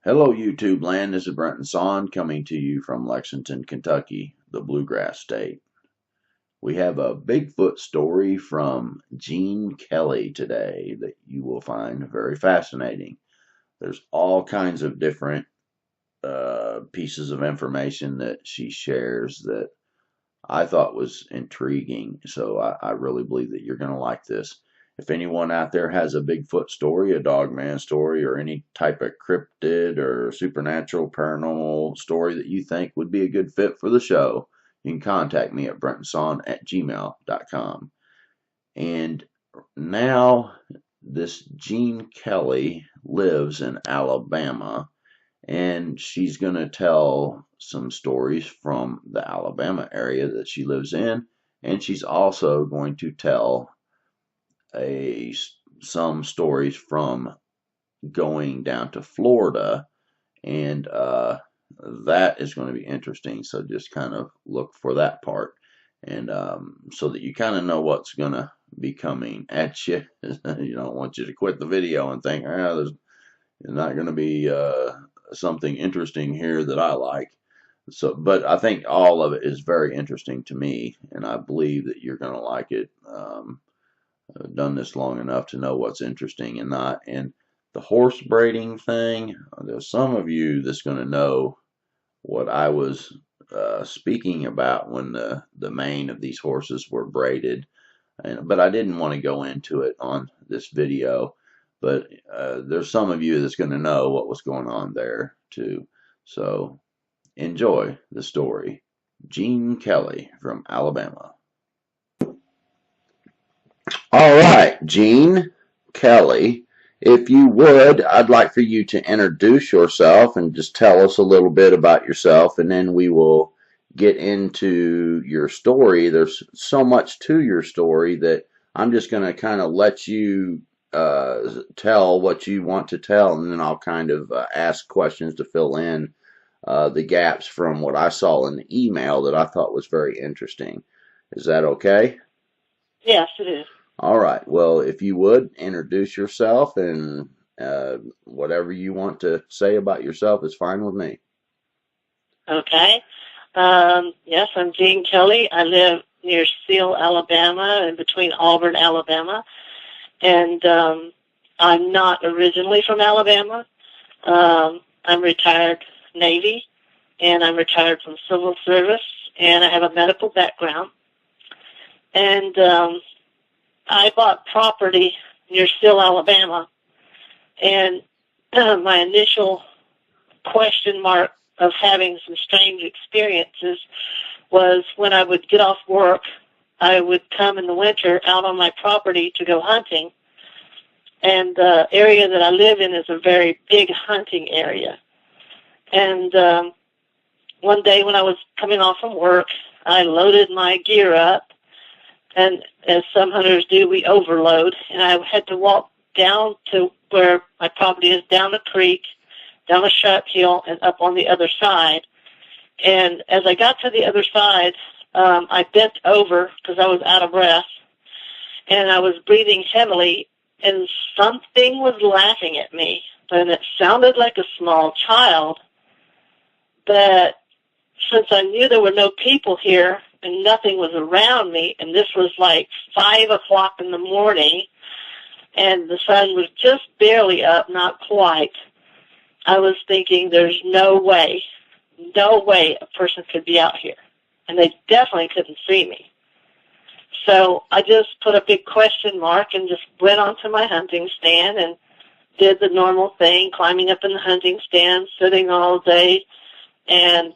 Hello, YouTube land. This is Brenton Son coming to you from Lexington, Kentucky, the Bluegrass State. We have a Bigfoot story from Gene Kelly today that you will find very fascinating. There's all kinds of different pieces of information that she shares that I thought was intriguing. So I really believe that you're going to like this. If anyone out there has a Bigfoot story, a dogman story, or any type of cryptid or supernatural paranormal story that you think would be a good fit for the show, you can contact me at brentonson@gmail.com. And now this Gene Kelly lives in Alabama, and she's going to tell some stories from the Alabama area that she lives in, and she's also going to tell some stories from going down to Florida, and that is going to be interesting. So just kind of look for that part, and so that you kind of know what's going to be coming at you. You don't want you to quit the video and think, there's not going to be something interesting here that I like. So, but I think all of it is very interesting to me, and I believe that you're going to like it. I've done this long enough to know what's interesting and not. And the horse braiding thing, there's some of you that's going to know what I was speaking about when the mane of these horses were braided. But I didn't want to go into it on this video. But there's some of you that's going to know what was going on there too. So enjoy the story. Gene Kelly from Alabama. All right, Gene Kelly, if you would, I'd like for you to introduce yourself and just tell us a little bit about yourself, and then we will get into your story. There's so much to your story that I'm just going to kind of let you tell what you want to tell, and then I'll kind of ask questions to fill in the gaps from what I saw in the email that I thought was very interesting. Is that okay? Yes, it is. All right. Well, if you would introduce yourself, and whatever you want to say about yourself is fine with me. Okay. Yes, I'm Jean Kelly. I live near Seal, Alabama, in between Auburn, Alabama. And I'm not originally from Alabama. I'm retired Navy, and I'm retired from civil service, and I have a medical background. And I bought property near Seal, Alabama, and my initial question mark of having some strange experiences was when I would get off work, I would come in the winter out on my property to go hunting. And the area that I live in is a very big hunting area. And one day when I was coming off from work, I loaded my gear up. And as some hunters do, we overload. And I had to walk down to where my property is, down a creek, down a sharp hill, and up on the other side. And as I got to the other side, I bent over because I was out of breath. And I was breathing heavily, and something was laughing at me. And it sounded like a small child. But since I knew there were no people here, and nothing was around me, and this was like 5 o'clock in the morning, and the sun was just barely up, not quite, I was thinking there's no way a person could be out here. And they definitely couldn't see me. So I just put a big question mark and just went onto my hunting stand and did the normal thing, climbing up in the hunting stand, sitting all day, and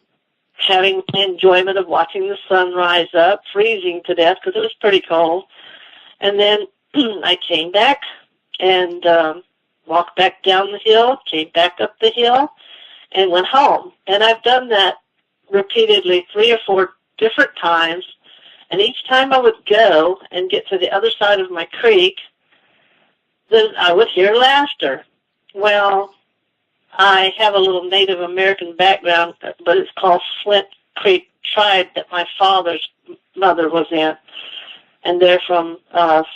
having the enjoyment of watching the sun rise up, freezing to death because it was pretty cold. And then I came back and walked back down the hill, came back up the hill, and went home. And I've done that repeatedly 3 or 4 different times. And each time I would go and get to the other side of my creek, then I would hear laughter. Well, I have a little Native American background, but it's called Flint Creek Tribe that my father's mother was in, and they're from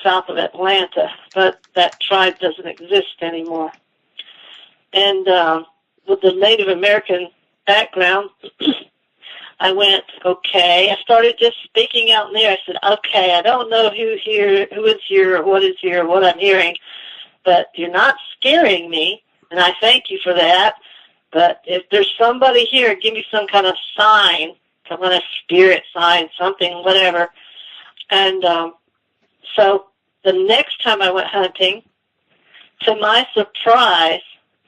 south of Atlanta, but that tribe doesn't exist anymore. And with the Native American background, I went, okay. I started just speaking out in there. I said, okay, I don't know who is here, or what I'm hearing, but you're not scaring me, and I thank you for that. But if there's somebody here, give me some kind of sign, some kind of spirit sign, something, whatever. And so the next time I went hunting, to my surprise,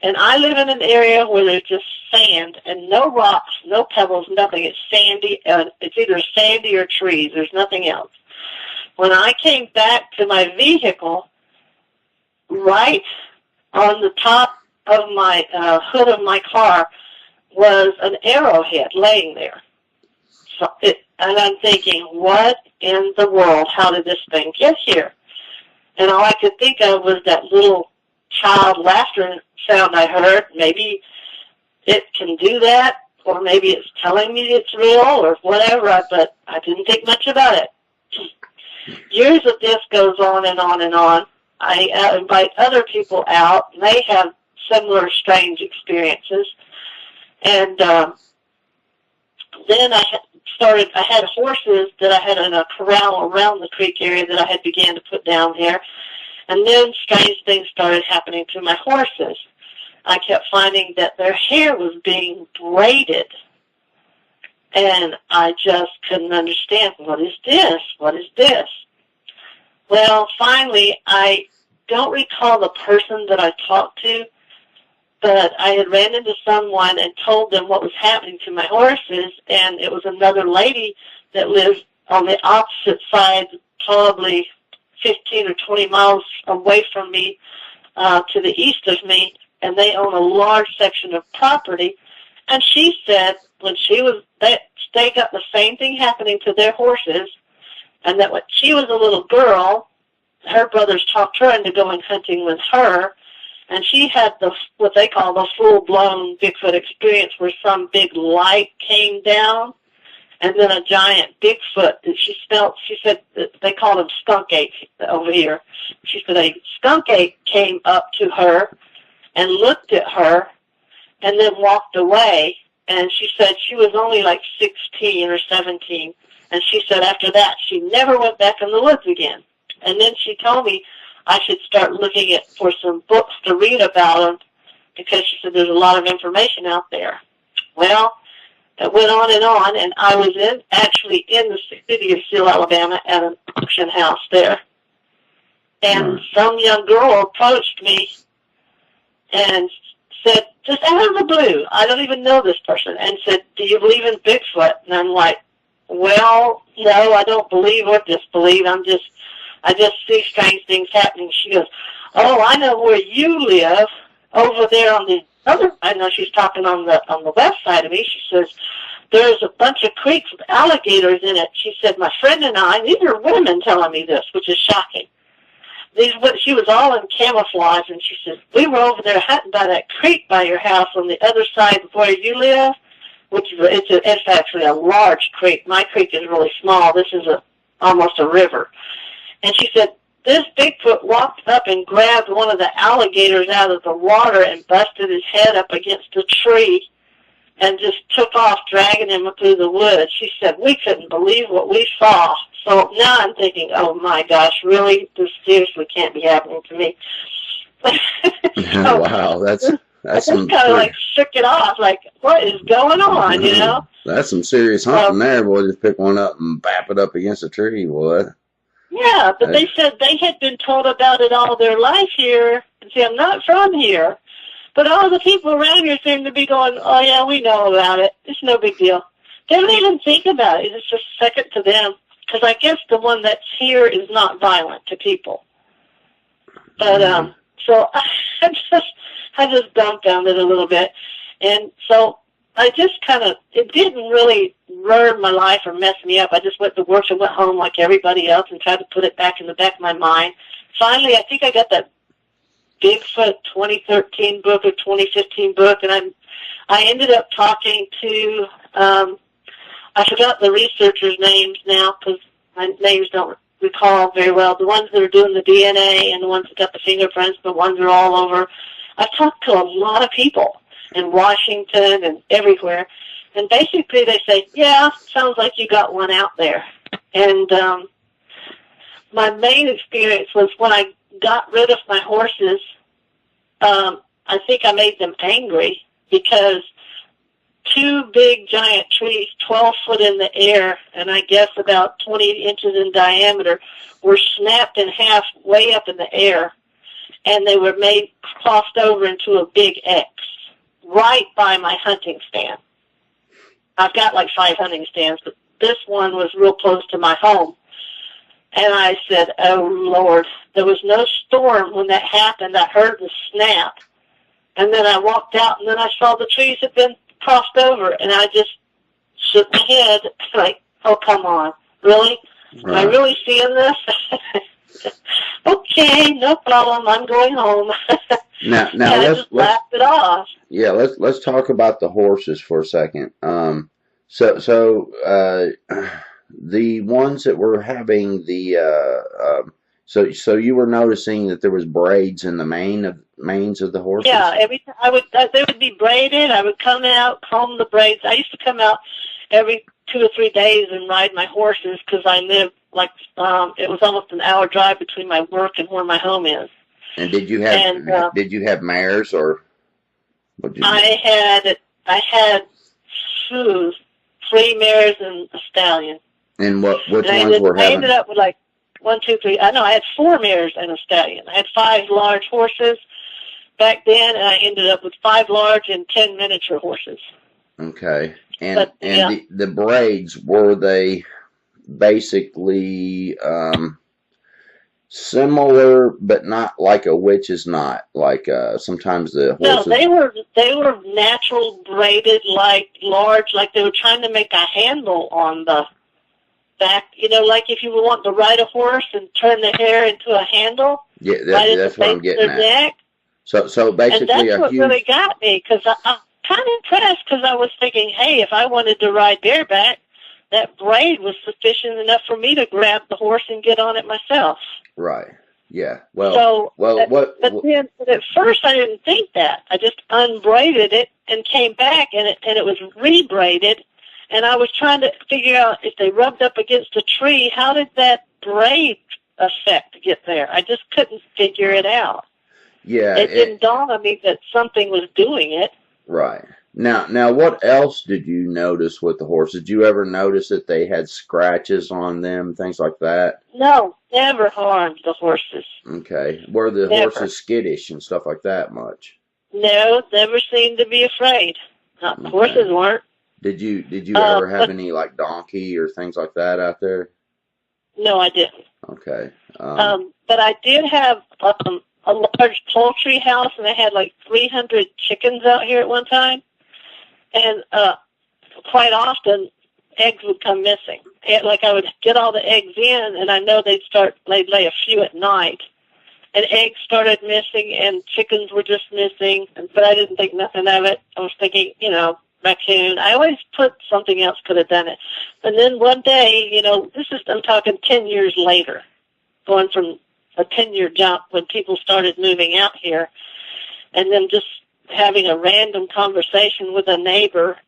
and I live in an area where there's just sand and no rocks, no pebbles, nothing. It's sandy. It's either sandy or trees. There's nothing else. When I came back to my vehicle, right on the top of my hood of my car was an arrowhead laying there. And I'm thinking, what in the world? How did this thing get here? And all I could think of was that little child laughter sound I heard. Maybe it can do that, or maybe it's telling me it's real, or whatever, but I didn't think much about it. Years of this goes on and on and on. I invite other people out, and they have similar strange experiences. And then I had horses that I had in a corral around the creek area that I had began to put down there. And then strange things started happening to my horses. I kept finding that their hair was being braided. And I just couldn't understand, what is this? What is this? Well, finally, I don't recall the person that I talked to, but I had ran into someone and told them what was happening to my horses, and it was another lady that lived on the opposite side, probably 15 or 20 miles away from me, to the east of me, and they own a large section of property. And she said when they got the same thing happening to their horses, and that when she was a little girl, her brothers talked her into going hunting with her, and she had what they call the full-blown Bigfoot experience, where some big light came down, and then a giant Bigfoot that she said that they called him skunk ape over here. She said a skunk ape came up to her and looked at her and then walked away. And she said she was only like 16 or 17. And she said after that she never went back in the woods again. And then she told me I should start looking for some books to read about them, because she said there's a lot of information out there. Well, it went on, and I was actually in the city of Seal, Alabama, at an auction house there. And some young girl approached me and said, just out of the blue, I don't even know this person, and said, do you believe in Bigfoot? And I'm like, well, no, I don't believe or disbelieve. I just see strange things happening. She goes, oh, I know where you live, over there on the other, I know she's talking on the west side of me. She says, there's a bunch of creeks with alligators in it. She said, my friend and I, these are women telling me this, which is shocking. She was all in camouflage, and she said, we were over there hunting by that creek by your house on the other side of where you live, which is it's actually a large creek. My creek is really small. This is almost a river. And she said, this Bigfoot walked up and grabbed one of the alligators out of the water and busted his head up against a tree and just took off, dragging him through the woods. She said, we couldn't believe what we saw. So now I'm thinking, oh, my gosh, really? This seriously can't be happening to me. So, wow, that's I just kind of like shook it off, like, what is going on, you know? That's some serious hunting there, boy. Just pick one up and bap it up against a tree, boy. Yeah, but they said they had been told about it all their life here. And see, I'm not from here. But all the people around here seem to be going, oh, yeah, we know about it. It's no big deal. They don't even think about it. It's just second to them. Because I guess the one that's here is not violent to people. But, so I just dumbfounded a little bit. And so I just it didn't really ruin my life or mess me up. I just went to work and went home like everybody else and tried to put it back in the back of my mind. Finally, I think I got that Bigfoot 2013 book or 2015 book, and I ended up talking to, I forgot the researchers' names now because my names don't recall very well. The ones that are doing the DNA and the ones that got the fingerprints, the ones that are all over. I've talked to a lot of people. in Washington and everywhere. And basically they say, yeah, sounds like you got one out there. And my main experience was when I got rid of my horses, I think I made them angry because two big giant trees, 12 foot in the air, and I guess about 20 inches in diameter, were snapped in half way up in the air, and they were crossed over into a big X right by my hunting stand. I've got like 5 hunting stands, but this one was real close to my home. And I said, oh, Lord, there was no storm when that happened. I heard the snap. And then I walked out, and then I saw the trees had been crossed over, and I just shook my head like, oh, come on. Really? Am I really seeing this? Okay, no problem. I'm going home. Now let's laughed it off. Yeah, let's talk about the horses for a second. So the ones that were having the so you were noticing that there was braids in the manes of the horses? Yeah, every time they would be braided. I would come out, comb the braids. I used to come out every 2 or 3 days and ride my horses because I lived like it was almost an hour drive between my work and where my home is. And did you have mares or what did you I had 3 mares and a stallion. And which ones were having? I ended up with like 1, 2, 3. I know I had 4 mares and a stallion. I had 5 large horses back then, and I ended up with 5 large and 10 miniature horses. Okay. And the braids, were they basically similar, but not like a witch's knot? Like sometimes the horses. No, they were natural braided, like large, like they were trying to make a handle on the back. You know, like if you would want to ride a horse and turn the hair into a handle. Yeah, that's what I'm getting at. Neck. So basically, and that's what really got me, because I'm kind of impressed, because I was thinking, hey, if I wanted to ride bareback, that braid was sufficient enough for me to grab the horse and get on it myself. Right. Yeah. But at first I didn't think that. I just unbraided it and came back, and it was rebraided, and I was trying to figure out if they rubbed up against a tree, how did that braid effect get there? I just couldn't figure it out. Yeah. It didn't dawn on me that something was doing it. Right. Now, what else did you notice with the horses? Did you ever notice that they had scratches on them, things like that? No, never harmed the horses. Okay. Were the horses skittish and stuff like that much? No, never seemed to be afraid. The horses weren't. Did you ever have any like donkey or things like that out there? No, I didn't. Okay. But I did have a large poultry house, and I had like 300 chickens out here at one time. And quite often, eggs would come missing. Like I would get all the eggs in, and I know they'd lay a few at night. And eggs started missing, and chickens were just missing. But I didn't think nothing of it. I was thinking, raccoon. I always put something else could have done it. And then one day, I'm talking 10 years later, going from a 10-year jump when people started moving out here, and then just having a random conversation with a neighbor,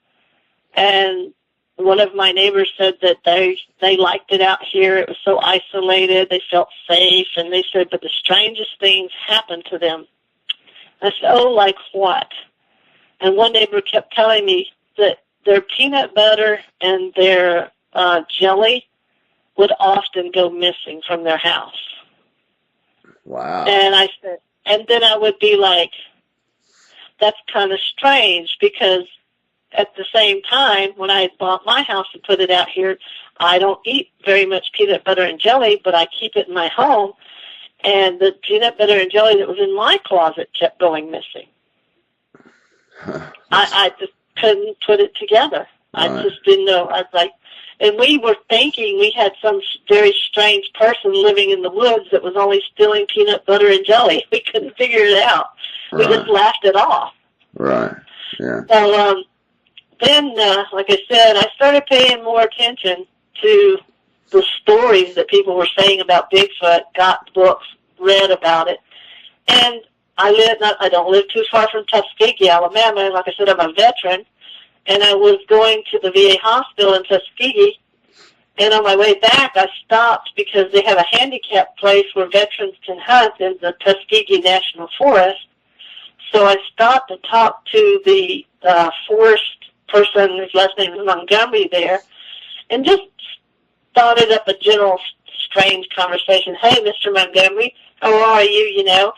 and one of my neighbors said that they liked it out here. It was so isolated. They felt safe, and they said, but the strangest things happened to them. I said, oh, like what? And one neighbor kept telling me that their peanut butter and their jelly would often go missing from their house. Wow. And I said, and then I would be like, that's kind of strange, because at the same time, when I had bought my house and put it out here, I don't eat very much peanut butter and jelly, but I keep it in my home, and the peanut butter and jelly that was in my closet kept going missing. I just couldn't put it together. Right. I just didn't know. I was like, and we were thinking we had some very strange person living in the woods that was only stealing peanut butter and jelly. We couldn't figure it out. Right. We just laughed it off. Right. Yeah. So then, like I said, I started paying more attention to the stories that people were saying about Bigfoot, got books, read about it. And I don't live too far from Tuskegee, Alabama. Like I said, I'm a veteran, and I was going to the VA hospital in Tuskegee. And on my way back, I stopped because they have a handicap place where veterans can hunt in the Tuskegee National Forest. So I stopped to talk to the forest person, whose last name is Montgomery there, and just started up a general strange conversation. Hey, Mr. Montgomery, how are you, you know?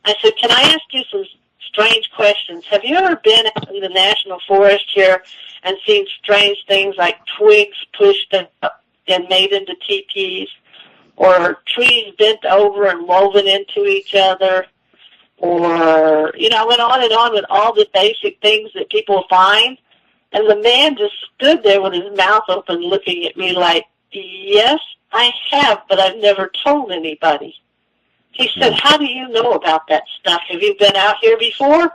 I said, can I ask you some strange questions? Have you ever been out in the National Forest here and seen strange things like twigs pushed up and made into teepees, or trees bent over and woven into each other, or, you know, I went on and on with all the basic things that people find, and the man just stood there with his mouth open looking at me like, yes, I have, but I've never told anybody. He said, how do you know about that stuff? Have you been out here before?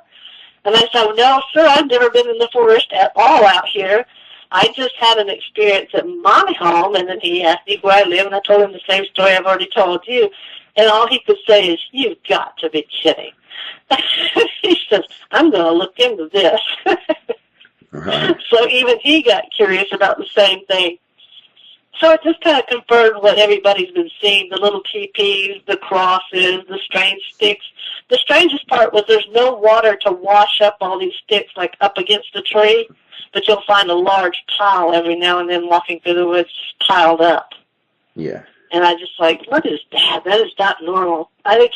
And I said, no, sir, I've never been in the forest at all out here. I just had an experience at my home. And then he asked me where I live, and I told him the same story I've already told you. And all he could say is, you've got to be kidding. He says, I'm going to look into this. Right. So even he got curious about the same thing. So it just kind of confirmed what everybody's been seeing, the little teepees, the crosses, the strange sticks. The strangest part was there's no water to wash up all these sticks like up against the tree, but you'll find a large pile every now and then walking through the woods piled up. Yeah. And I just like, what is that? That is not normal. My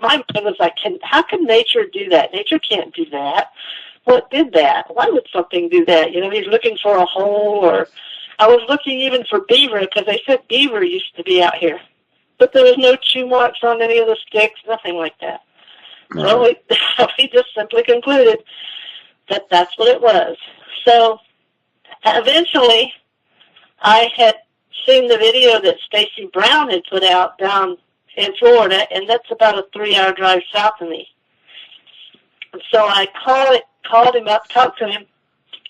mind was like, how can nature do that? Nature can't do that. What did that? Why would something do that? You know, he's looking for a hole, or I was looking even for beaver, because they said beaver used to be out here. But there was no chew marks on any of the sticks, nothing like that. Right. So we just simply concluded that that's what it was. So eventually I had seen the video that Stacy Brown had put out down in Florida, and that's about a 3-hour drive south of me. And so I called him up, talked to him,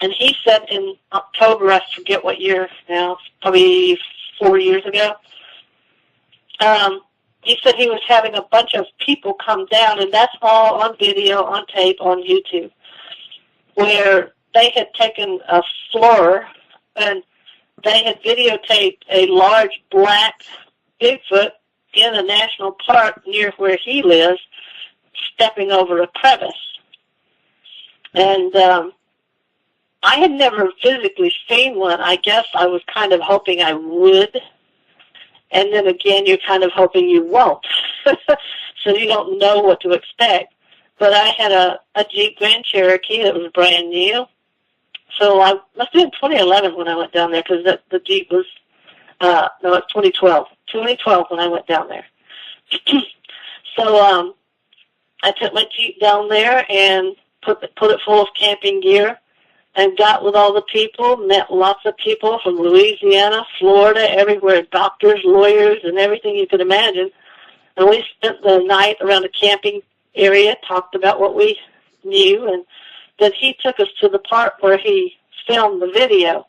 and he said in October, I forget what year now, probably 4 years ago, he said he was having a bunch of people come down, and that's all on video, on tape, on YouTube, where they had taken a floor and they had videotaped a large black Bigfoot in a national park near where he lives, stepping over a crevice. And I had never physically seen one. I guess I was kind of hoping I would. And then again, you're kind of hoping you won't. So you don't know what to expect. But I had a Jeep Grand Cherokee that was brand new. So I must have been 2011 when I went down there, because the Jeep was, no, it's 2012. 2012 when I went down there. So I took my Jeep down there and put it full of camping gear, and got with all the people, met lots of people from Louisiana, Florida, everywhere, doctors, lawyers, and everything you could imagine. And we spent the night around a camping area, talked about what we knew, and then he took us to the park where he filmed the video.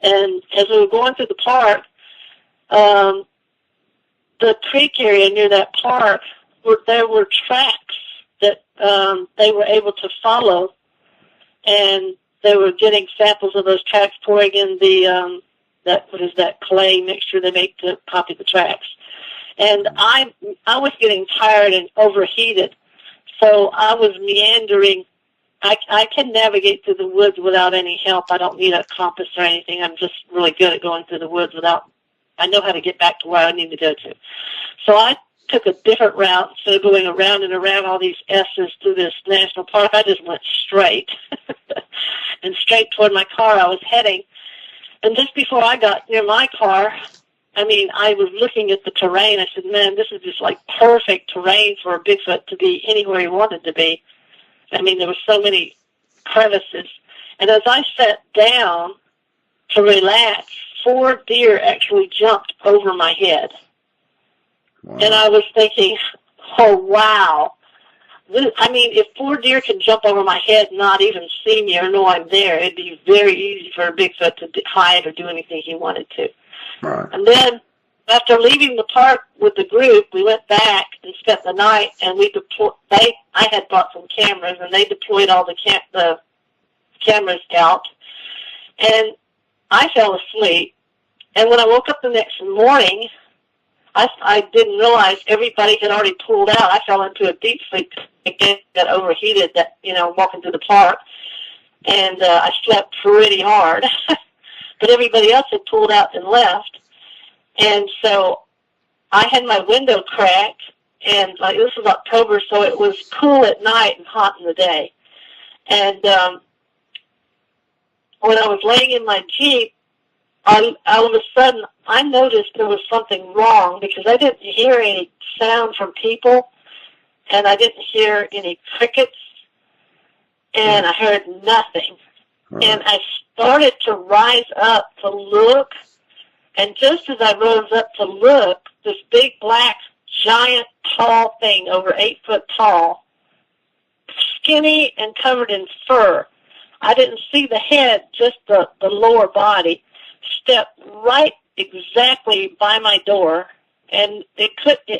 And as we were going through the park, the creek area near that park, there were tracks that they were able to follow, and they were getting samples of those tracks, pouring in the that clay mixture they make to copy the tracks. And I was getting tired and overheated, so I was meandering. I can navigate through the woods without any help. I don't need a compass or anything. I'm just really good at going through the woods I know how to get back to where I need to go to. So I took a different route. Instead of going around and around all these S's through this national park, I just went straight. And straight toward my car I was heading. And just before I got near my car, I was looking at the terrain. I said, man, this is just like perfect terrain for a Bigfoot to be anywhere he wanted to be. There were so many crevices. And as I sat down to relax, 4 deer actually jumped over my head. Wow. And I was thinking, oh, wow. If 4 deer can jump over my head and not even see me or know I'm there, it'd be very easy for a Bigfoot to hide or do anything he wanted to. Right. And then after leaving the park with the group, we went back and spent the night, and I had bought some cameras, and they deployed all the cameras out, and I fell asleep. And when I woke up the next morning, I didn't realize everybody had already pulled out. I fell into a deep sleep. I got overheated, walking through the park, and I slept pretty hard. But everybody else had pulled out and left. And so I had my window cracked, and this was October, so it was cool at night and hot in the day. And when I was laying in my Jeep, all of a sudden I noticed there was something wrong because I didn't hear any sound from people, and I didn't hear any crickets, and I heard nothing. Right. And I started to rise up to look, and just as I rose up to look, this big black giant tall thing, over 8 foot tall, skinny and covered in fur. I didn't see the head, just the lower body, stepped right exactly by my door, and it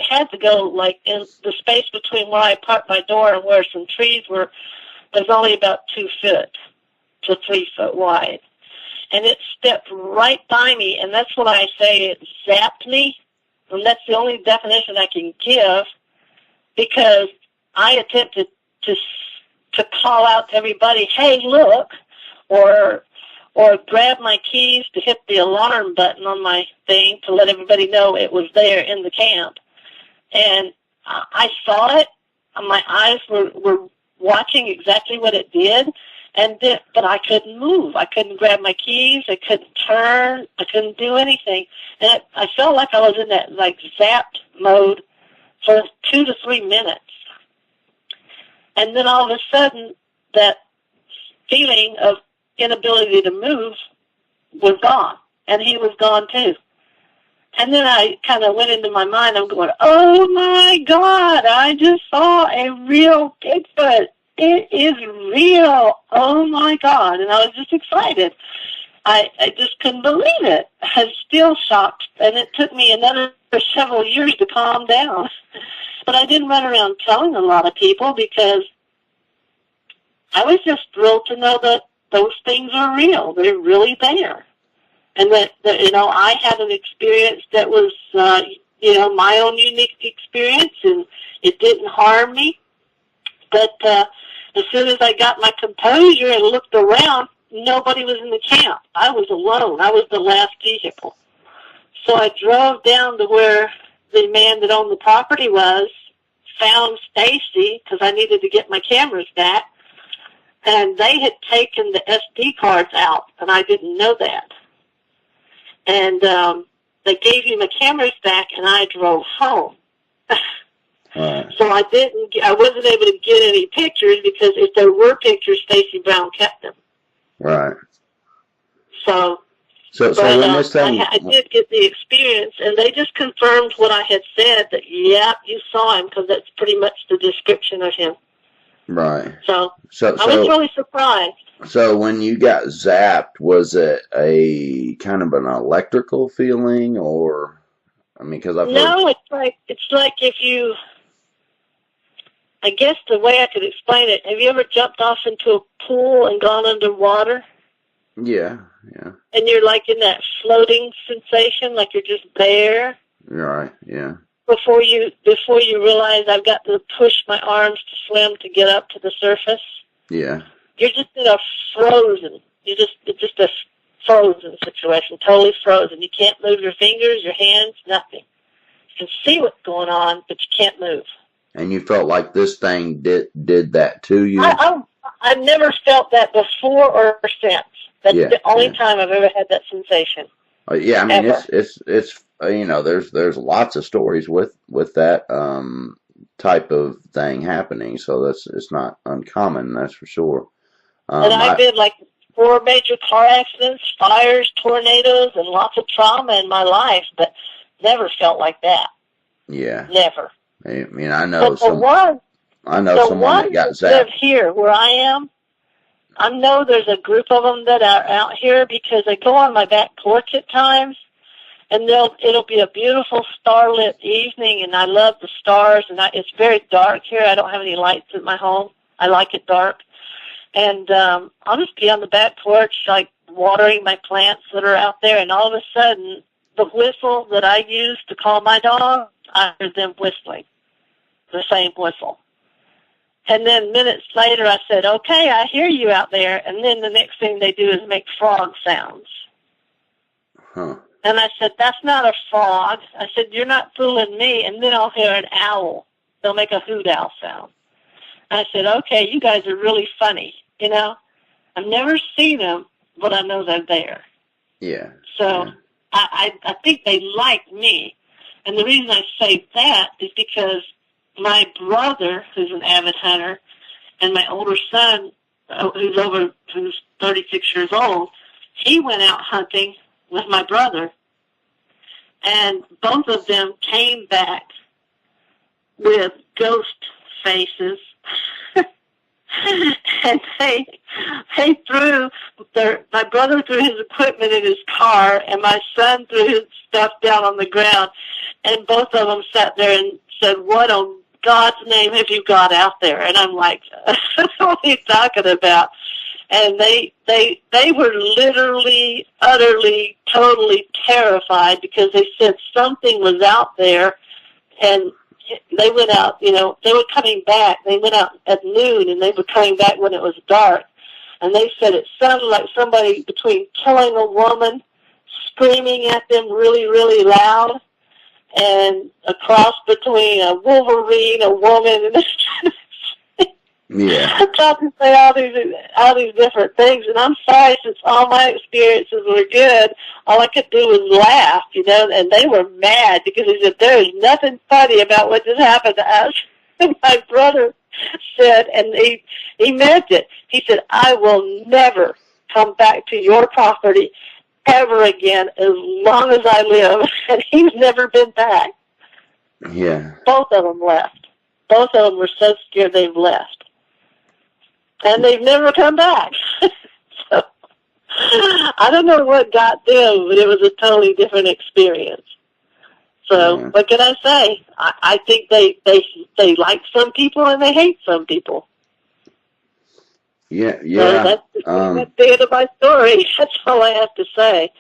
had to go like in the space between where I parked my door and where some trees were, was only about 2 foot to 3 foot wide. And it stepped right by me, and that's what I say, it zapped me, and that's the only definition I can give, because I attempted to call out to everybody, hey, look, or grab my keys to hit the alarm button on my thing to let everybody know it was there in the camp. And I saw it. My eyes were watching exactly what it did, but I couldn't move. I couldn't grab my keys. I couldn't turn. I couldn't do anything. And I felt like I was in that zapped mode for 2 to 3 minutes. And then all of a sudden, that feeling of inability to move was gone, and he was gone too. And then I kind of went into my mind, I'm going, oh my God, I just saw a real Bigfoot. It is real. Oh my God. And I was just excited. I just couldn't believe it. I was still shocked, and it took me another several years to calm down. But I didn't run around telling a lot of people, because I was just thrilled to know that those things are real. They're really there. And that I had an experience that was, my own unique experience, and it didn't harm me. But as soon as I got my composure and looked around, nobody was in the camp. I was alone. I was the last vehicle. So I drove down to where the man that owned the property was, found Stacy, because I needed to get my cameras back, and they had taken the SD cards out, and I didn't know that. And they gave me my cameras back, and I drove home. Right. So I wasn't able to get any pictures, because if there were pictures, Stacy Brown kept them. Right. So when this thing, I did get the experience, and they just confirmed what I had said, that, yeah, you saw him, because that's pretty much the description of him. Right. So I was really surprised. So when you got zapped, was it a kind of an electrical feeling, or, because I've heard... it's like if you, I guess the way I could explain it, have you ever jumped off into a pool and gone underwater? Yeah. And you're like in that floating sensation, like you're just there. Right, yeah. Before you realize I've got to push my arms to swim to get up to the surface. Yeah. You're just in a frozen. It's just a frozen situation, totally frozen. You can't move your fingers, your hands, nothing. You can see what's going on, but you can't move. And you felt like this thing did that to you? I've never felt that before or since. That's the only time I've ever had that sensation. Yeah, it's there's lots of stories with that type of thing happening, so it's not uncommon, that's for sure. And I've been 4 major car accidents, fires, tornadoes, and lots of trauma in my life, but never felt like that. Yeah. Never. I know someone that got zapped. Live here where I am. I know there's a group of them that are out here, because they go on my back porch at times, and it'll be a beautiful starlit evening, and I love the stars, and it's very dark here. I don't have any lights in my home. I like it dark. And I'll just be on the back porch, like watering my plants that are out there, and all of a sudden, the whistle that I use to call my dog, I heard them whistling, the same whistle. And then minutes later, I said, okay, I hear you out there. And then the next thing they do is make frog sounds. Huh. And I said, that's not a frog. I said, you're not fooling me. And then I'll hear an owl. They'll make a hoot owl sound. I said, okay, you guys are really funny. You know, I've never seen them, but I know they're there. Yeah. So yeah. I think they like me. And the reason I say that is because my brother, who's an avid hunter, and my older son, who's 36 years old, he went out hunting with my brother, and both of them came back with ghost faces. And they threw my brother threw his equipment in his car, and my son threw his stuff down on the ground, and both of them sat there and said, what on God's name have you got out there? And I'm like, what are you talking about? And they were literally, utterly, totally terrified because they said something was out there, and they went out, you know, they were coming back. They went out at noon, and they were coming back when it was dark. And they said it sounded like somebody between killing a woman, screaming at them really, really loud, and a cross between a Wolverine, a woman, and yeah. I tried to say all these different things, and I'm sorry, since all my experiences were good, all I could do was laugh, you know, and they were mad because they said, there is nothing funny about what just happened to us. And my brother said, and he meant it, he said, I will never come back to your property ever again as long as I live. And he's never been back. Yeah. Both of them left. Both of them were so scared they've left. And they've never come back. So, I don't know what got them, but it was a totally different experience. So, what can I say? I think they like some people and they hate some people. Yeah, So that's the end of my story. That's all I have to say.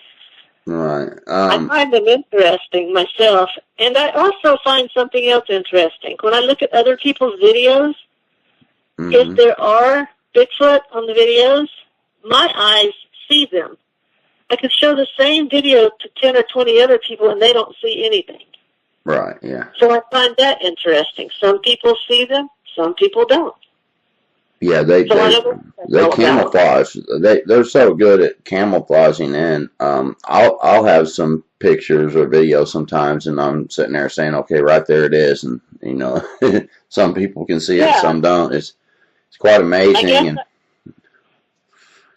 Right. I find them interesting myself. And I also find something else interesting. When I look at other people's videos, if there are Bigfoot on the videos, my eyes see them. I could show the same video to 10 or 20 other people and they don't see anything. Right, yeah. So I find that interesting. Some people see them, some people don't. Yeah, they camouflage. They're so good at camouflaging in. I'll have some pictures or videos sometimes, and I'm sitting there saying, okay, right there it is, and you know, some people can see it, some don't. It's quite amazing. And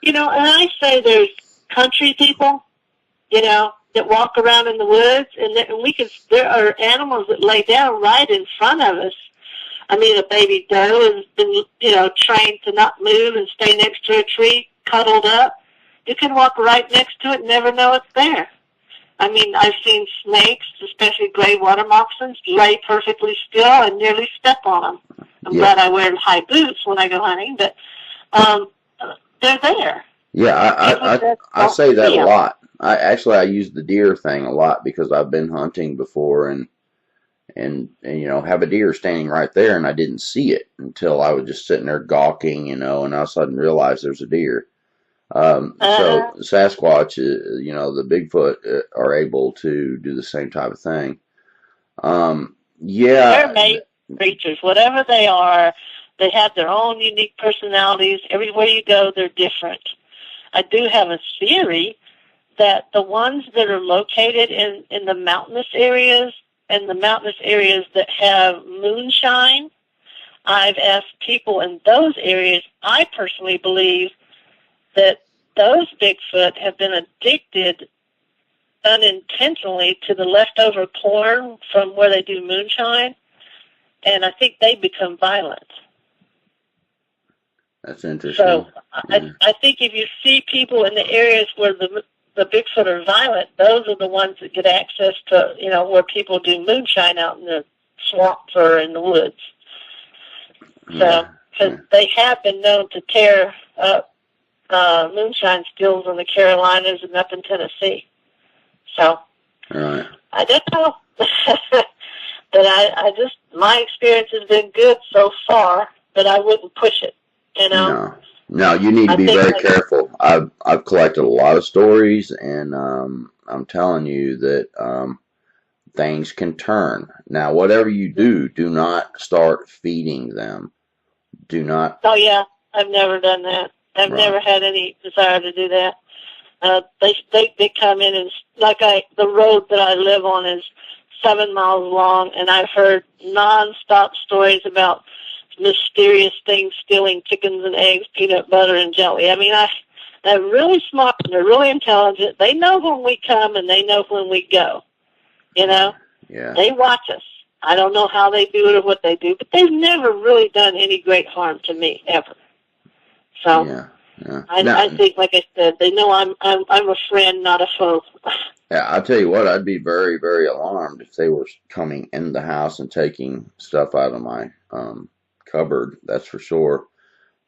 you know, and I say there's country people, you know, that walk around in the woods, and there are animals that lay down right in front of us. I mean, a baby doe has been, you know, trained to not move and stay next to a tree, cuddled up. You can walk right next to it and never know it's there. I mean, I've seen snakes, especially gray water moccasins, lay perfectly still and nearly step on them. I'm glad I wear high boots when I go hunting, but they're there. Yeah, I say that a lot. I use the deer thing a lot because I've been hunting before and you know, have a deer standing right there, and I didn't see it until I was just sitting there gawking, you know, and all of a sudden realized there's a deer. So Sasquatch, you know, the Bigfoot are able to do the same type of thing. They're amazing creatures. Whatever they are, they have their own unique personalities. Everywhere you go, they're different. I do have a theory that the ones that are located in the mountainous areas and the mountainous areas that have moonshine, I've asked people in those areas, I personally believe that those Bigfoot have been addicted unintentionally to the leftover corn from where they do moonshine, and I think they become violent. That's interesting. So I think if you see people in the areas where the Bigfoot are violent, those are the ones that get access to, where people do moonshine out in the swamps or in the woods. So, because they have been known to tear up moonshine stills in the Carolinas and up in Tennessee. So, right. I don't know. But I just, my experience has been good so far, but I wouldn't push it, No, you need to be very careful. I've collected a lot of stories, and I'm telling you that things can turn. Now, whatever you do, do not start feeding them. Do not. Oh, yeah. I've never done that. I've never had any desire to do that. They come in, and the road that I live on is 7 miles long, and I've heard nonstop stories about mysterious things stealing chickens and eggs, peanut butter, and jelly. I mean, they're really smart, and they're really intelligent. They know when we come, and they know when we go. Yeah. They watch us. I don't know how they do it or what they do, but they've never really done any great harm to me, ever. So, I think, like I said, they know I'm a friend, not a foe. Yeah, I'll tell you what, I'd be very, very alarmed if they were coming in the house and taking stuff out of my cupboard, that's for sure.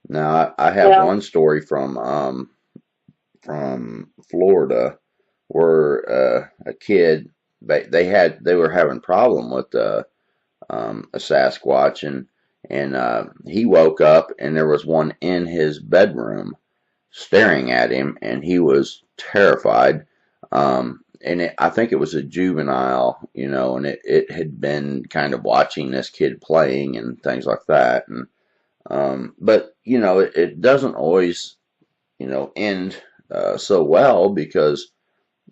Now, I have one story from Florida where a kid, they were having a problem with a Sasquatch, and he woke up and there was one in his bedroom staring at him, and he was terrified. And I think it was a juvenile, and it had been kind of watching this kid playing and things like that. And but it doesn't always end so well, because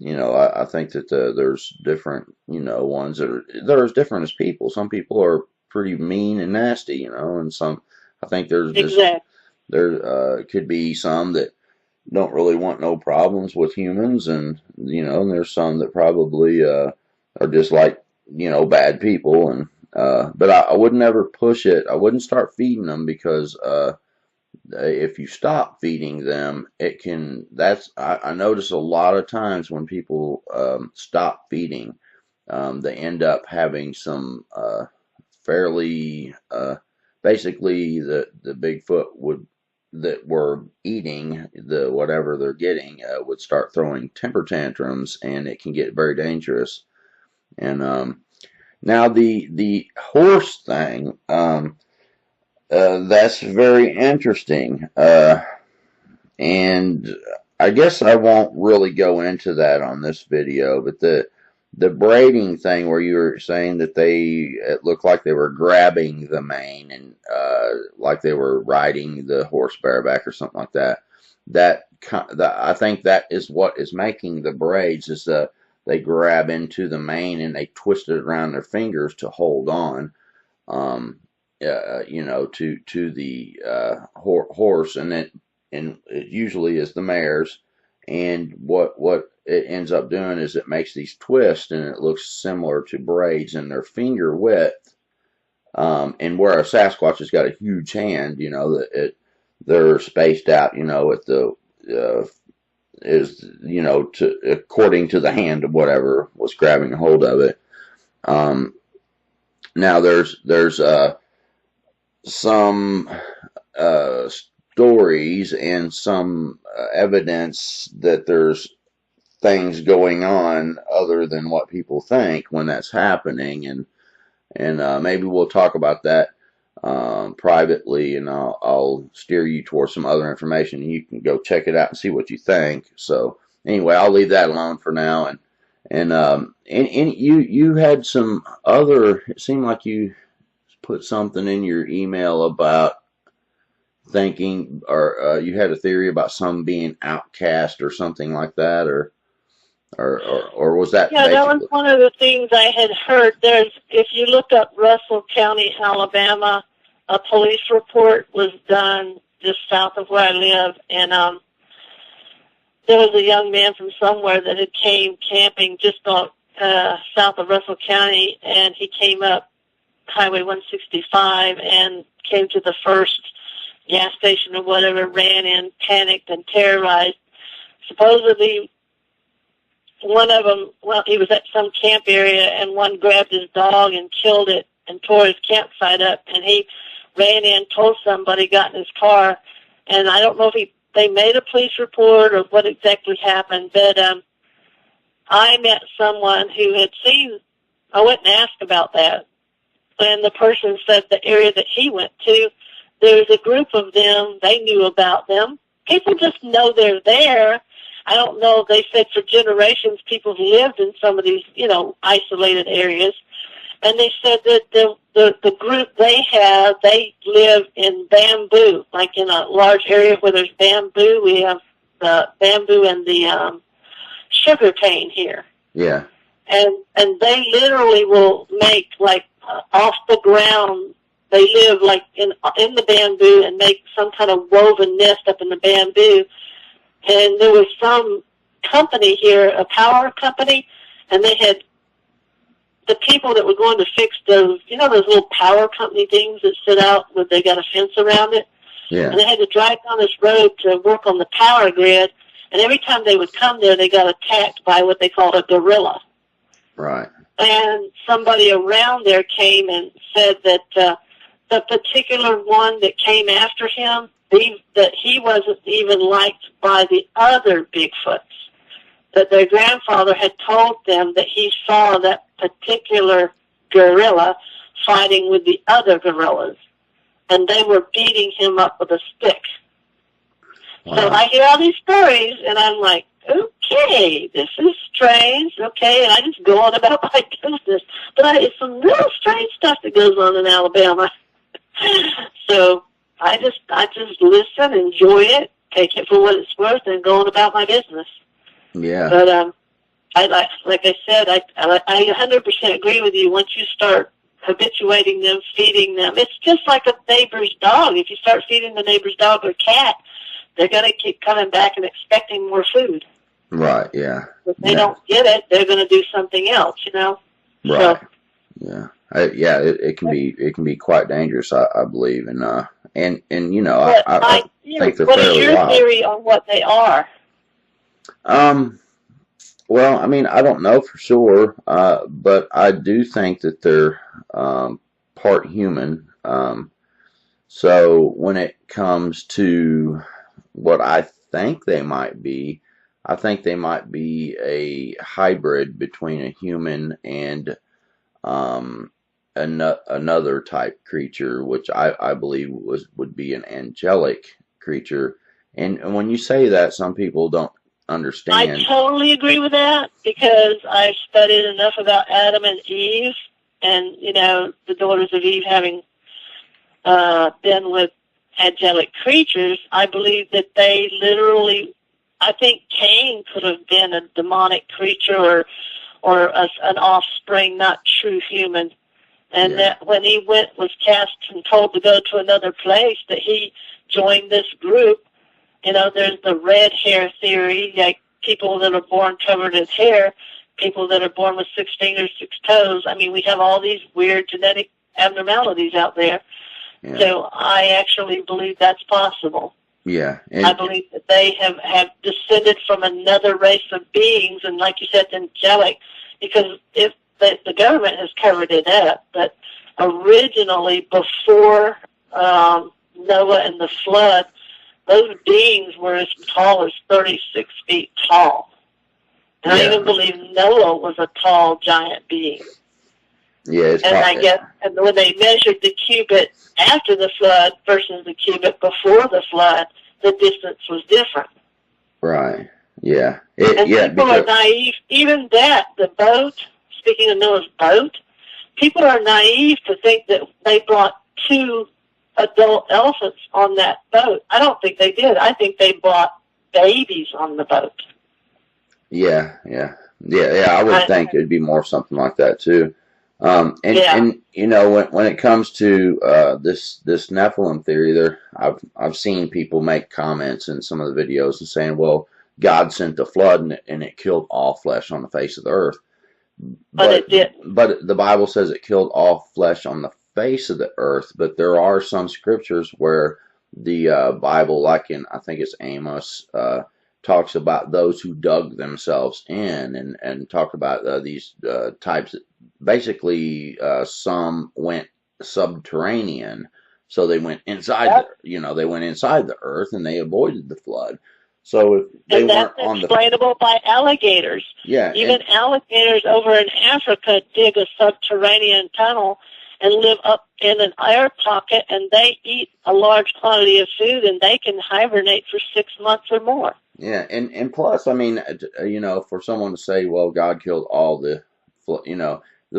I think that there's different ones they're as different as people. Some people are pretty mean and nasty, and some, I think there's there could be some that don't really want no problems with humans, and and there's some that probably are just like bad people. And but I would never push it. I wouldn't start feeding them, because if you stop feeding them, I notice a lot of times when people stop feeding, they end up having some fairly basically the Bigfoot that were eating the whatever they're getting would start throwing temper tantrums, and it can get very dangerous. And now the horse thing, that's very interesting, and I guess I won't really go into that on this video, but the braiding thing, where you were saying that it looked like they were grabbing the mane, and like they were riding the horse bareback or something like that. I think that is what is making the braids, is they grab into the mane and they twist it around their fingers to hold on, to the horse, and it usually is the mare's. And what it ends up doing is it makes these twists, and it looks similar to braids in their finger width. And where a Sasquatch has got a huge hand, they're spaced out, at the according to the hand of whatever was grabbing a hold of it. Now there's some stories and some evidence that there's things going on other than what people think when that's happening, and maybe we'll talk about that privately, and I'll steer you towards some other information, and you can go check it out and see what you think. So anyway, I'll leave that alone for now. And you had some other, it seemed like you put something in your email about thinking, or you had a theory about some being outcast or something like that, or was that? Yeah, that was one of the things I had heard. If you look up Russell County, Alabama, a police report was done just south of where I live, and there was a young man from somewhere that had came camping just south of Russell County, and he came up Highway 165 and came to the first gas station or whatever, ran in, panicked, and terrorized. Supposedly, one of them, well, he was at some camp area, and one grabbed his dog and killed it and tore his campsite up, and he ran in, told somebody, got in his car, and I don't know if they made a police report or what exactly happened, but I met someone who had seen, I went and asked about that, and the person said the area that he went to, there's a group of them, they knew about them. People just know they're there. I don't know, they said for generations people have lived in some of these, isolated areas. And they said that the group they have, they live in bamboo, like in a large area where there's bamboo. We have the bamboo and the sugar cane here. Yeah. And they literally will make, like, off the ground, they live, like, in the bamboo and make some kind of woven nest up in the bamboo. And there was some company here, a power company, and they had the people that were going to fix those, those little power company things that sit out where they got a fence around it. Yeah. And they had to drive down this road to work on the power grid. And every time they would come there, they got attacked by what they called a gorilla. Right. And somebody around there came and said that the particular one that came after him, that he wasn't even liked by the other Bigfoots. That their grandfather had told them that he saw that particular gorilla fighting with the other gorillas. And they were beating him up with a stick. Wow. So I hear all these stories, and I'm like, okay, this is strange, okay, and I just go on about my business. But it's some real strange stuff that goes on in Alabama. So I just listen, enjoy it, take it for what it's worth, and go on about my business. Yeah. But like I said, I 100% agree with you. Once you start habituating them, feeding them, it's just like a neighbor's dog. If you start feeding the neighbor's dog or cat, they're going to keep coming back and expecting more food. Right. Yeah. If they don't get it, they're going to do something else. Right. So, yeah. It can be quite dangerous, I believe, and I think they're what fairly is your wild. theory on what they are? Well, I mean, I don't know for sure, but I do think that they're part human. So when it comes to what I think they might be, I think they might be a hybrid between a human and another type creature, which I believe would be an angelic creature. And when you say that, some people don't understand. I totally agree with that because I've studied enough about Adam and Eve and, the daughters of Eve having been with angelic creatures. I believe that they literally, I think Cain could have been a demonic creature or an offspring, not true human. And that when he was cast and told to go to another place, that he joined this group. There's the red hair theory, like people that are born covered in hair, people that are born with 6 fingers, 6 toes. I mean, we have all these weird genetic abnormalities out there. Yeah. So I actually believe that's possible. Yeah. I believe that they have descended from another race of beings, and like you said, angelic, because if the government has covered it up, but originally before Noah and the flood, those beings were as tall as 36 feet tall. And I even believe Noah was a tall, giant being. Yeah, and when they measured the cubit after the flood versus the cubit before the flood, the distance was different. Right. Yeah. People are naive. Even the boat, speaking of Noah's boat, people are naive to think that they brought 2 adult elephants on that boat. I don't think they did. I think they brought babies on the boat. Yeah. I would think it'd be more something like that too. And when it comes to this Nephilim theory, I've seen people make comments in some of the videos and saying, well, God sent the flood and it killed all flesh on the face of the earth. But it didn't. But the Bible says it killed all flesh on the face of the earth. But there are some scriptures where the Bible, like in, I think it's Amos, talks about those who dug themselves in, and talked about these types. Basically, some went subterranean, so they went inside Yep. they went inside the earth and they avoided the flood. So if they And that's weren't on the, explainable by alligators. yeah, Even alligators over in Africa dig a subterranean tunnel and live up in an air pocket, and they eat a large quantity of food, and they can hibernate for 6 months or more. yeah, and plus, I mean, for someone to say, well, God killed all the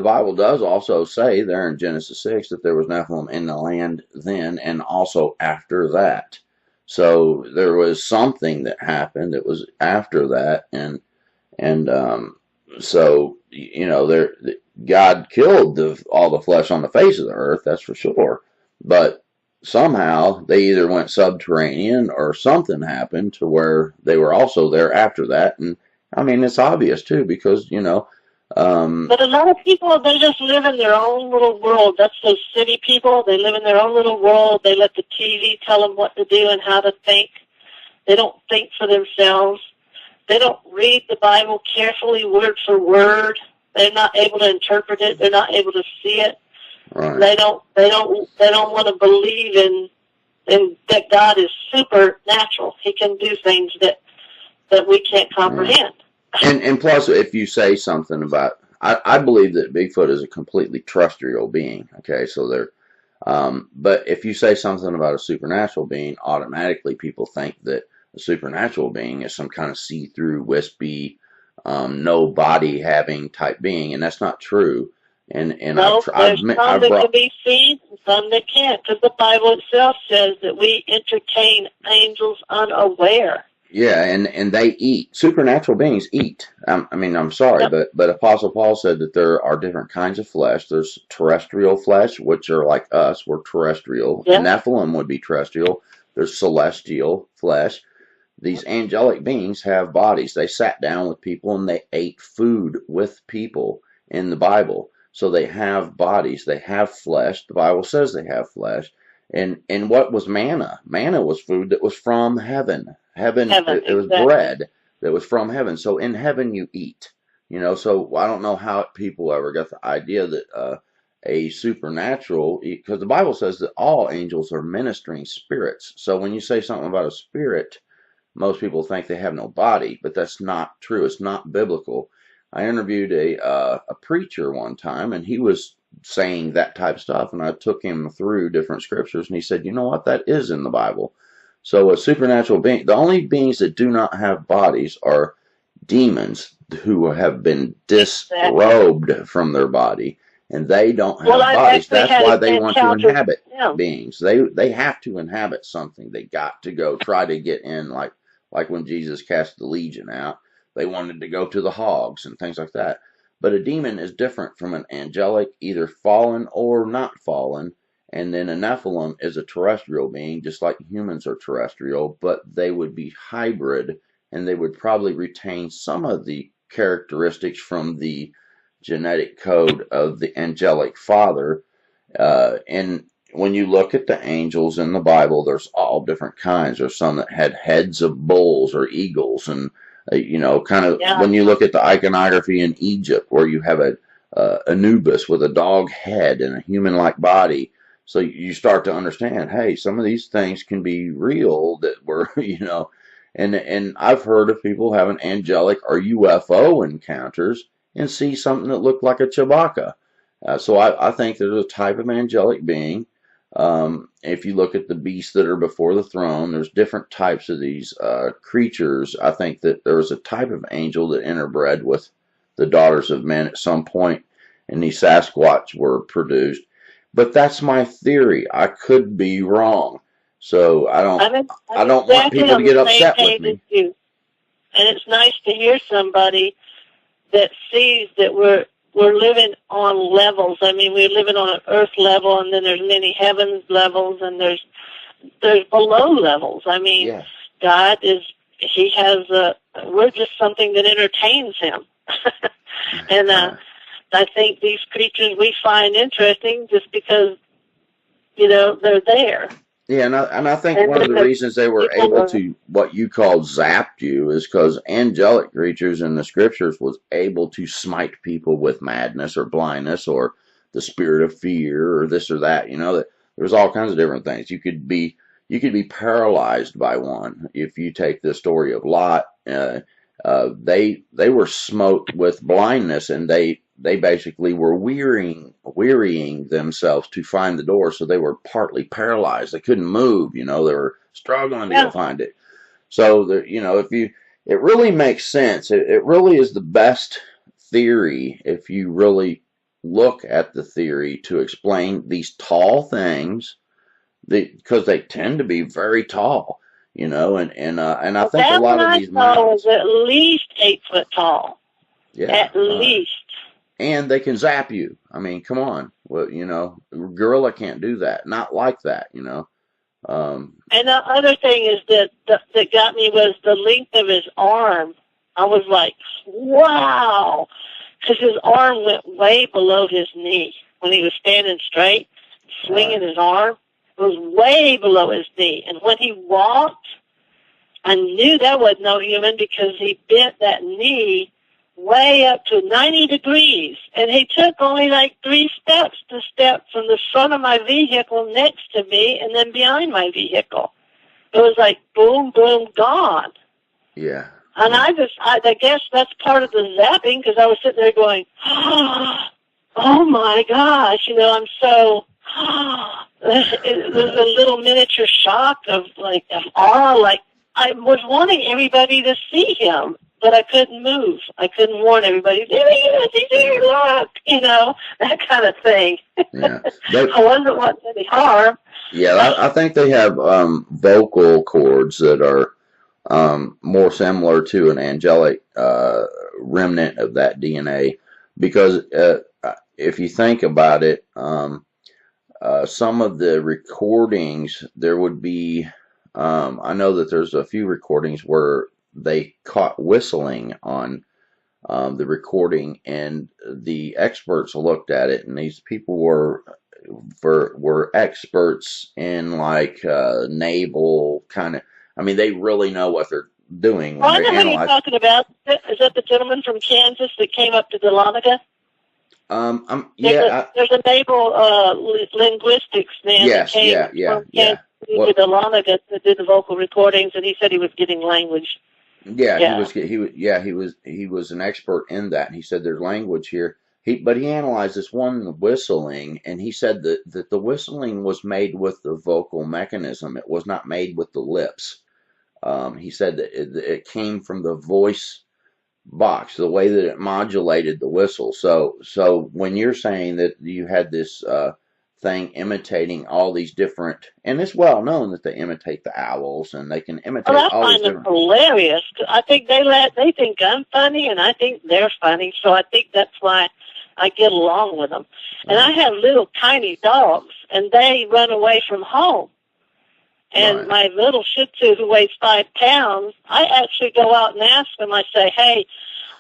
Bible does also say there in Genesis 6 that there was Nephilim in the land then and also after that. So there was something that happened that was after that, and so there God killed all the flesh on the face of the earth, that's for sure. But somehow they either went subterranean or something happened to where they were also there after that. And I mean, it's obvious too, because But a lot of people, they just live in their own little world. That's those city people. They live in their own little world. They let the TV tell them what to do and how to think. They don't think for themselves. They don't read the Bible carefully, word for word. They're not able to interpret it. They're not able to see it. right. They don't want to believe in that God is supernatural. He can do things that we can't comprehend. And plus, if you say something about, I believe that Bigfoot is a completely terrestrial being. Okay, so but if you say something about a supernatural being, automatically people think that a supernatural being is some kind of see-through, wispy, no body having type being, and that's not true. And No, there's some that can be seen and some that can't, because the Bible itself says that we entertain angels unaware. Yeah, and they eat. Supernatural beings eat. I mean, I'm sorry, Yep. but Apostle Paul said that there are different kinds of flesh. There's terrestrial flesh, which are like us. We're terrestrial. Yep. Nephilim would be terrestrial. There's celestial flesh. These angelic beings have bodies. They sat down with people and they ate food with people in the Bible. So they have bodies. They have flesh. The Bible says they have flesh. And what was manna? Manna was food that was from heaven. Heaven, it was exactly. bread that was from heaven. So in heaven you eat. So I don't know how people ever got the idea that a supernatural, because the Bible says that all angels are ministering spirits. So when you say something about a spirit, most people think they have no body, but that's not true. It's not biblical. I interviewed a preacher one time, and he was saying that type of stuff, and I took him through different scriptures, and he said, you know what, that is in the Bible. So a supernatural being, the only beings that do not have bodies are demons who have been disrobed from their body, and they don't have bodies. That's why they want to inhabit beings. They have to inhabit something. They got to go try to get in, like when Jesus cast the legion out. They wanted to go to the hogs and things like that. But a demon is different from an angelic, either fallen or not fallen. And then a Nephilim is a terrestrial being, just like humans are terrestrial, but they would be hybrid, and they would probably retain some of the characteristics from the genetic code of the angelic father. And when you look at the angels in the Bible, there's all different kinds. There's some that had heads of bulls or eagles, and when you look at the iconography in Egypt, where you have a Anubis with a dog head and a human-like body. So you start to understand, hey, some of these things can be real that were, and I've heard of people having angelic or UFO encounters and see something that looked like a Chewbacca. So I think there's a type of angelic being. If you look at the beasts that are before the throne, there's different types of these creatures. I think that there was a type of angel that interbred with the daughters of men at some point, and these Sasquatch were produced. But that's my theory. I could be wrong. So I don't want people to get upset with me. And it's nice to hear somebody that sees that we're living on levels. I mean, we're living on an earth level, and then there's many heavens levels, and there's below levels. I mean, God we're just something that entertains him. And I think these creatures we find interesting just because, they're there. Yeah, and I think And one of the then reasons they were people able were, to what you called zapped you is because angelic creatures in the scriptures was able to smite people with madness or blindness or the spirit of fear or this or that. You know that there's all kinds of different things. You could be paralyzed by one if you take the story of Lot. They were smote with blindness, and they basically were wearying themselves to find the door, so they were partly paralyzed. They couldn't move. They were struggling to go yeah, find it. So if it really makes sense. It really is the best theory if you really look at the theory to explain these tall things, because they tend to be very tall. And I well, think a that lot one of I these saw was mounds, at least 8 foot tall. yeah, At least. and they can zap you. I mean, come on. Well, gorilla can't do that. Not like that. Um, And the other thing is that got me was the length of his arm. I was like, wow, because his arm went way below his knee when he was standing straight, right. swinging his arm. It was way below his knee, and when he walked, I knew that was no human because he bent that knee way up to 90 degrees. And he took only like 3 steps to step from the front of my vehicle next to me and then behind my vehicle. It was like boom, boom, gone. Yeah. And Yeah. I guess that's part of the zapping because I was sitting there going, oh my gosh, I'm so, it was a little miniature shock of awe, like I was wanting everybody to see him, but I couldn't move. I couldn't warn everybody, there he is, he's here, look, that kind of thing. Yeah. They, I wasn't wanting any harm. yeah. I think they have vocal cords that are more similar to an angelic remnant of that DNA, because if you think about it, some of the recordings there would be. I know that there's a few recordings where they caught whistling on the recording, and the experts looked at it, and these people were experts in like naval kind of. I mean, they really know what they're doing Well, when I they know who you're analyze. talking about. Is that the gentleman from Kansas that came up to Dahlonega? Yeah, There's a naval linguistics man that yes, came yeah, yeah, from yeah. Kansas City to Well, Dahlonega that did the vocal recordings, and he said he was getting language. yeah, Yeah. he was an expert in that. He said there's language here. But he analyzed this one whistling, and he said that the whistling was made with the vocal mechanism. It was not made with the lips. He said that it came from the voice box, the way that it modulated the whistle. So when you're saying that you had this thing imitating all these different, and it's well known that they imitate the owls, and they can Well, imitate I all these find them different. hilarious. I think they think I'm funny, and I think they're funny. So I think that's why I get along with them. And I Right, have little tiny dogs, and they run away from home. And right, my little Shih Tzu, who weighs 5 pounds, I actually go out and ask them. I say, hey,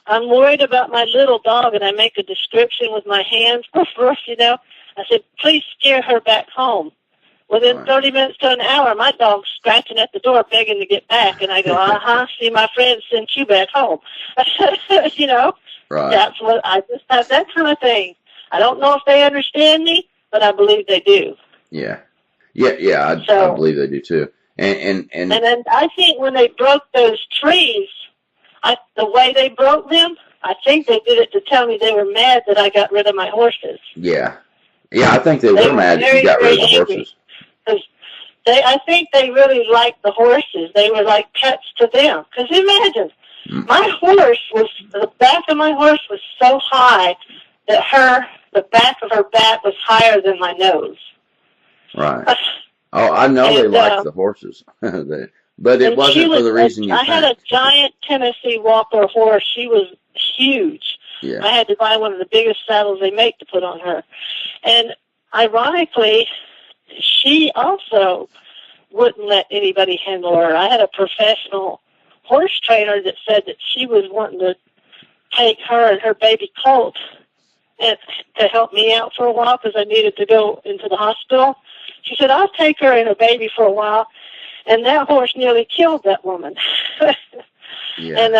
I'm worried about my little dog, and I make a description with my hands. I said, please scare her back home. Within right, 30 minutes to an hour, my dog's scratching at the door, begging to get back, and I go, see, my friend sent you back home. right. That's what I just have, that kind of thing. I don't know if they understand me, but I believe they do. Yeah, yeah, yeah. I So, believe they do too. And and then I think when they broke those trees, the way they broke them, I think they did it to tell me they were mad that I got rid of my horses. yeah, yeah. I think they They were were mad that you very, got rid very of the angry. horses. Because I think they really liked the horses. They were like pets to them. Because imagine, Mm, the back of my horse was so high that the back of her back was higher than my nose. right. Oh, I know they And liked the horses, but it and she wasn't for was, the reason you I had think. a giant Tennessee Walker horse. She was huge. Yeah, I had to buy one of the biggest saddles they make to put on her. And ironically, she also wouldn't let anybody handle her. I had a professional horse trainer that said that she was wanting to take her and her baby colt to help me out for a while because I needed to go into the hospital. She said, I'll take her and her baby for a while. And that horse nearly killed that woman. Yeah. And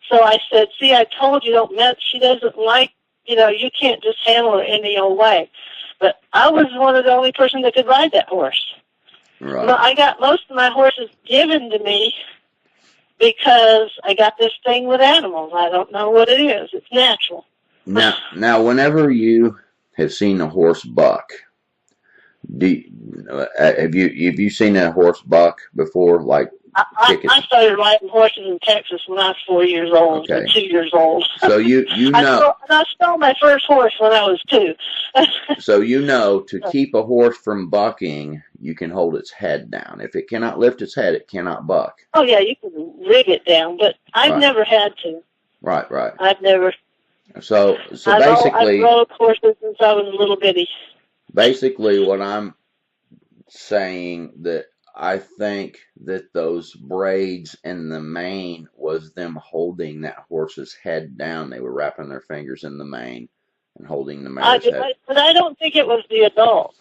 so I said, see, I told you don't mess. She doesn't like, you can't just handle her any old way. But I was one of the only person that could ride that horse. Right. But I got most of my horses given to me because I got this thing with animals. I don't know what it is. It's natural. Now, whenever you have seen a horse buck, have you seen a horse buck before? Like, I started riding horses in Texas when I was 4 years old, or 2 years old. So you know. I stole my first horse when I was 2. So to keep a horse from bucking, you can hold its head down. If it cannot lift its head, it cannot buck. Oh yeah, you can rig it down, but I've never had to. Right. I've never. So basically, I've rode horses since I was a little bitty. Basically, what I'm saying that I think that those braids in the mane was them holding that horse's head down. They were wrapping their fingers in the mane and holding the mare's head. But I don't think it was the adults.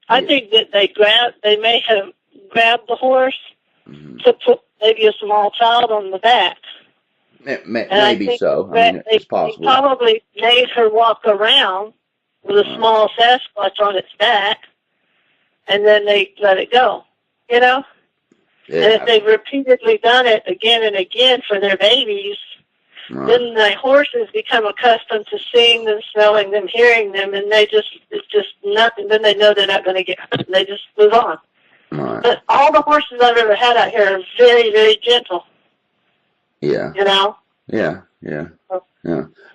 I think that they may have grabbed the horse to put maybe a small child on the back. Maybe so. I mean, it's possible. They probably made her walk around with a small Sasquatch on its back, and then they let it go, Yeah. And if they've repeatedly done it again and again for their babies, then the horses become accustomed to seeing them, smelling them, hearing them, and it's just nothing. Then they know they're not going to get hurt, and they just move on. Right. But all the horses I've ever had out here are very, very gentle. Yeah. Yeah.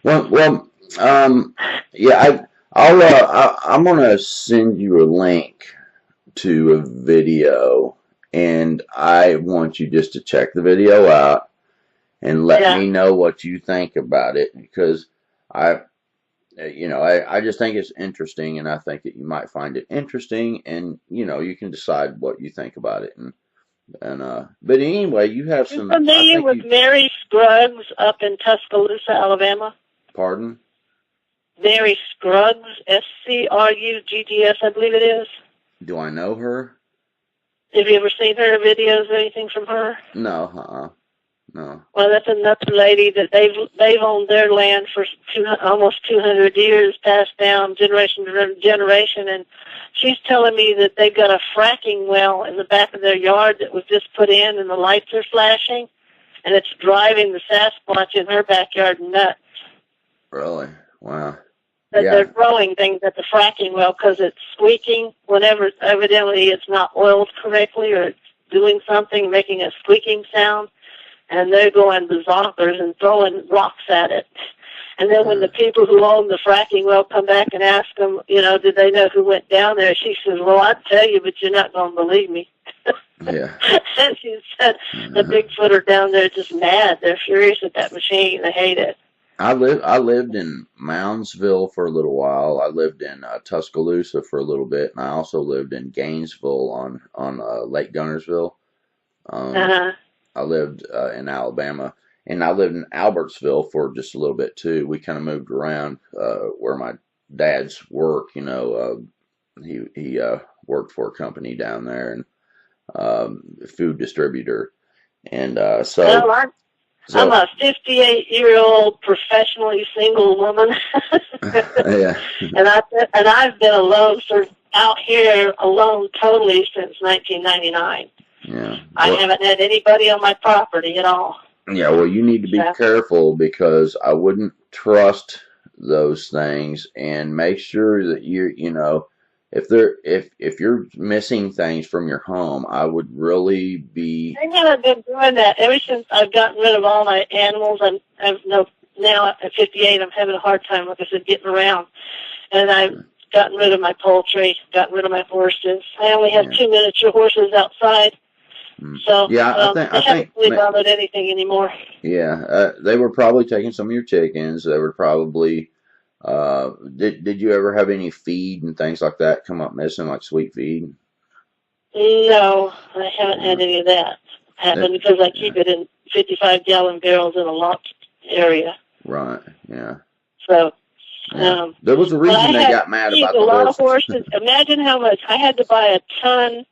Well, I'm gonna send you a link to a video, and I want you just to check the video out and let me know what you think about it, because I just think it's interesting, and I think that you might find it interesting, and you can decide what you think about it. But anyway, you have some. You're familiar with Mary Scruggs up in Tuscaloosa, Alabama? Pardon? Mary Scruggs, Scruggs, I believe it is. Do I know her? Have you ever seen her videos or anything from her? No, no. Well, that's another lady that they've owned their land for almost 200 years, passed down generation to generation, and she's telling me that they've got a fracking well in the back of their yard that was just put in, and the lights are flashing, and it's driving the Sasquatch in her backyard nuts. Really? Wow. That they're growing things at the fracking well because it's squeaking whenever evidently it's not oiled correctly, or it's doing something, making a squeaking sound, and they're going berserkers and throwing rocks at it. And then when the people who own the fracking well come back and ask them, did they know who went down there, she says, well, I'd tell you, but you're not going to believe me. Yeah. And she said the Bigfoot are down there just mad. They're furious at that machine. They hate it. I lived in Moundsville for a little while. I lived in Tuscaloosa for a little bit, and I also lived in Gainesville on Lake Gunnersville. I lived in Alabama, and I lived in Albertsville for just a little bit too. We kind of moved around where my dad's work. He worked for a company down there, and food distributor, and so. Well, I'm a 58-year-old professionally single woman. Yeah. And I've been alone out here alone totally since 1999. Yeah. I haven't had anybody on my property at all. Yeah, well, you need to be careful, because I wouldn't trust those things, and make sure that if you're missing things from your home, I would really be. I haven't been doing that ever since I've gotten rid of all my animals. Now at 58, I'm having a hard time, like I said, getting around, and I've gotten rid of my poultry, gotten rid of my horses. I only have 2 miniature horses outside. So I haven't really bothered anything anymore. Yeah, they were probably taking some of your chickens. They were probably. Did you ever have any feed and things like that come up missing, like sweet feed? No, I haven't had any of that happen because I keep it in 55-gallon barrels in a locked area. Right. Yeah. So, Yeah. There was a but I reason they had got mad used about a the lot of horses. horses. Imagine how much I had to buy a ton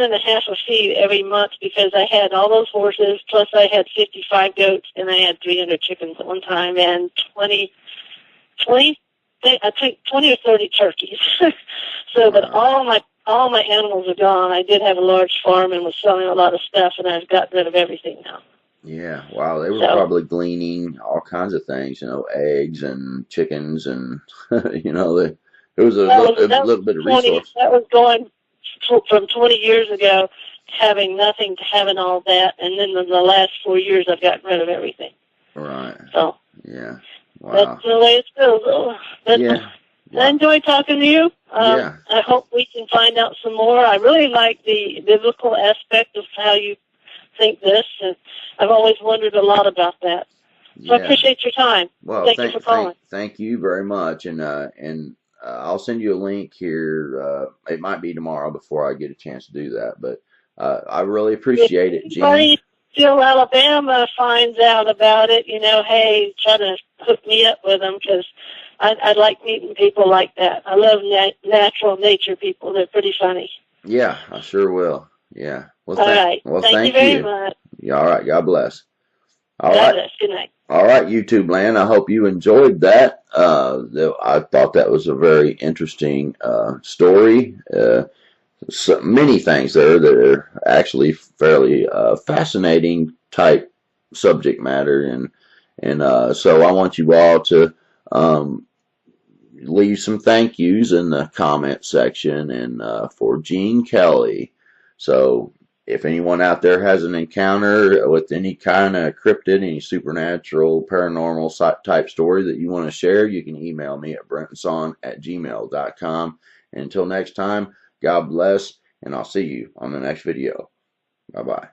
and a half of feed every month because I had all those horses, plus I had 55 goats, and I had 300 chickens at one time, and 20 I think 20 or 30 turkeys. So, but all my animals are gone. I did have a large farm and was selling a lot of stuff, and I've gotten rid of everything now. Yeah, wow, they were probably gleaning all kinds of things, eggs and chickens and, it was a little bit of resource. That was going from 20 years ago, having nothing to having all that, and then in the last 4 years, I've gotten rid of everything. Right. So. Yeah. Wow. That's the way it goes. Yeah. Wow. I enjoy talking to you. Yeah. I hope we can find out some more. I really like the biblical aspect of how you think this, and I've always wondered a lot about that. So I appreciate your time. Well, thank you for calling. Thank you very much, and I'll send you a link here. It might be tomorrow before I get a chance to do that, but I really appreciate it, Jean. Still Alabama finds out about it, hey, try to hook me up with them because I like meeting people like that. I love natural nature people. They're pretty funny. Yeah, I sure will. Yeah. Well, all right. Well, thank you very much. Yeah, all right. God bless. God bless. Good night. All right, YouTube land. I hope you enjoyed that. I thought that was a very interesting story. So many things there that are actually fairly fascinating type subject matter, and so I want you all to leave some thank yous in the comment section, and for Gene Kelly. So if anyone out there has an encounter with any kind of cryptid, any supernatural, paranormal type story that you want to share, you can email me at brentonson@gmail.com. And until next time, God bless, and I'll see you on the next video. Bye-bye.